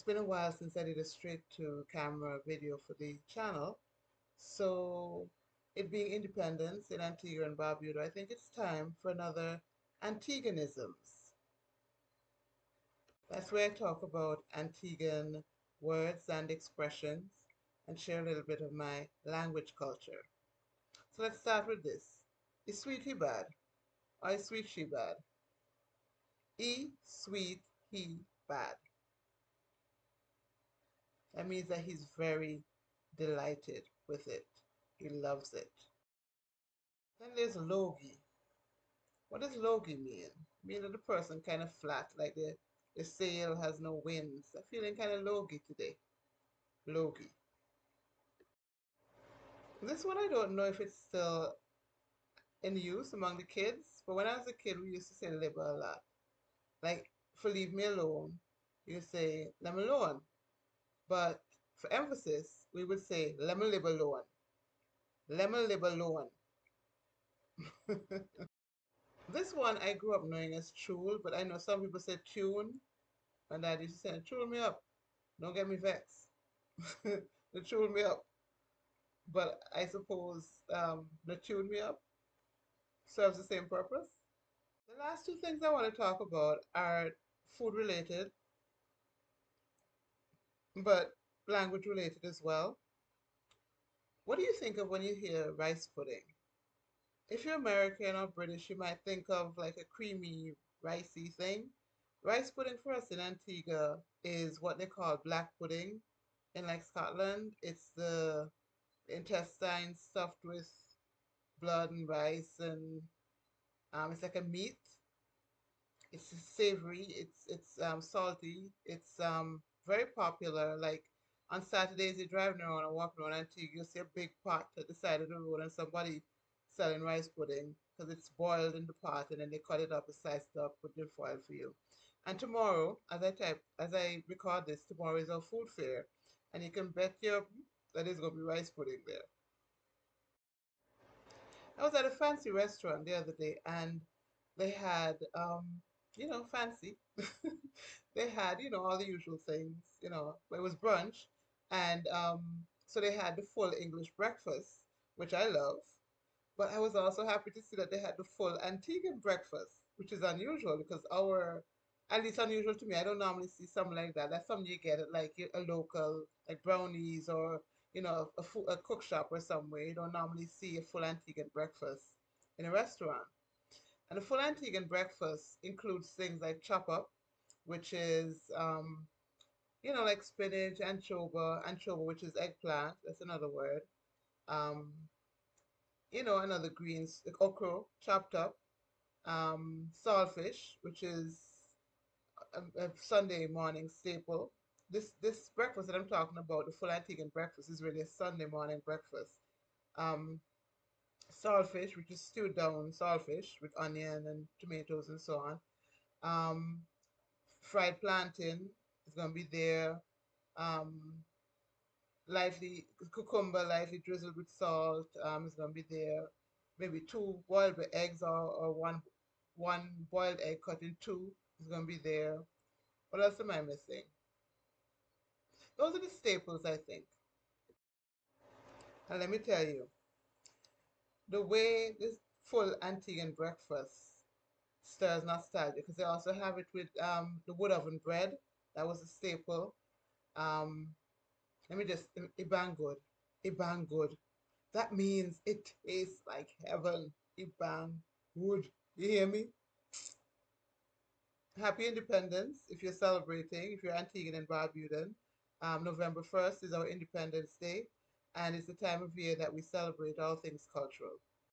been a while since I did a straight to camera video for the channel. So, it being independence in Antigua and Barbuda, I think it's time for another Antiguanisms. That's where I talk about Antiguan words and expressions and share a little bit of my language culture. So let's start with this. Is sweet he bad? Or is sweet she bad? Sweet he bad. That means that he's very delighted with it. He loves it. Then there's logi. What does logi mean? Mean that the person kind of flat, like the sail has no winds. I'm feeling kind of logi today. Logi. This one I don't know if it's still in use among the kids, but when I was a kid, we used to say libba a lot. Like, for leave me alone, you say let me alone. But for emphasis, we would say let me live alone. Let me live alone. This one I grew up knowing as chul, but I know some people say tune. My dad used to say, chul me up. Don't get me vexed. The chul me up. But I suppose the tune me up serves the same purpose. The last two things I want to talk about are food related, but language related as well. What do you think of when you hear rice pudding? If you're American or British, you might think of like a creamy, ricey thing. Rice pudding for us in Antigua is what they call black pudding. In like Scotland, it's the intestines stuffed with blood and rice, and it's like a meat. It's savory. It's salty. It's very popular. Like on Saturdays, you're driving around and walking around Antigua, you see a big pot at the side of the road, and somebody selling rice pudding because it's boiled in the pot, and then they cut it up, and sliced it up, put it in foil for you. And tomorrow, as I record this, tomorrow is our food fair, and you can bet your that there's gonna be rice pudding there. I was at a fancy restaurant the other day and they had, fancy. They had, all the usual things, but it was brunch. And so they had the full English breakfast, which I love. But I was also happy to see that they had the full Antiguan breakfast, which is unusual because at least unusual to me, I don't normally see something like that. That's something you get at like a local, like brownies or, a cook shop or somewhere. You don't normally see a full Antiguan breakfast in a restaurant. And the full Antiguan breakfast includes things like chop up, which is, like spinach, anchovy, which is eggplant. That's another word. Um, another greens, like okra, chopped up, saltfish, which is a Sunday morning staple. This breakfast that I'm talking about, the full Antiguan breakfast, is really a Sunday morning breakfast. Um, Saltfish, which is stewed down saltfish with onion and tomatoes and so on. Um, Fried plantain is gonna be there. Um, Lightly cucumber, lightly drizzled with salt, is gonna be there. Maybe two boiled eggs or one boiled egg cut in two is gonna be there. What else am I missing? Those are the staples, I think. And let me tell you, the way this full Antiguan breakfast stirs nostalgia, because they also have it with the wood oven bread. That was a staple. Um, Let me just, Iban good. Iban good. That means it tastes like heaven. Iban good. You hear me? Happy Independence if you're celebrating, if you're Antiguan and Barbudan. November 1st is our Independence Day, and it's the time of year that we celebrate all things cultural.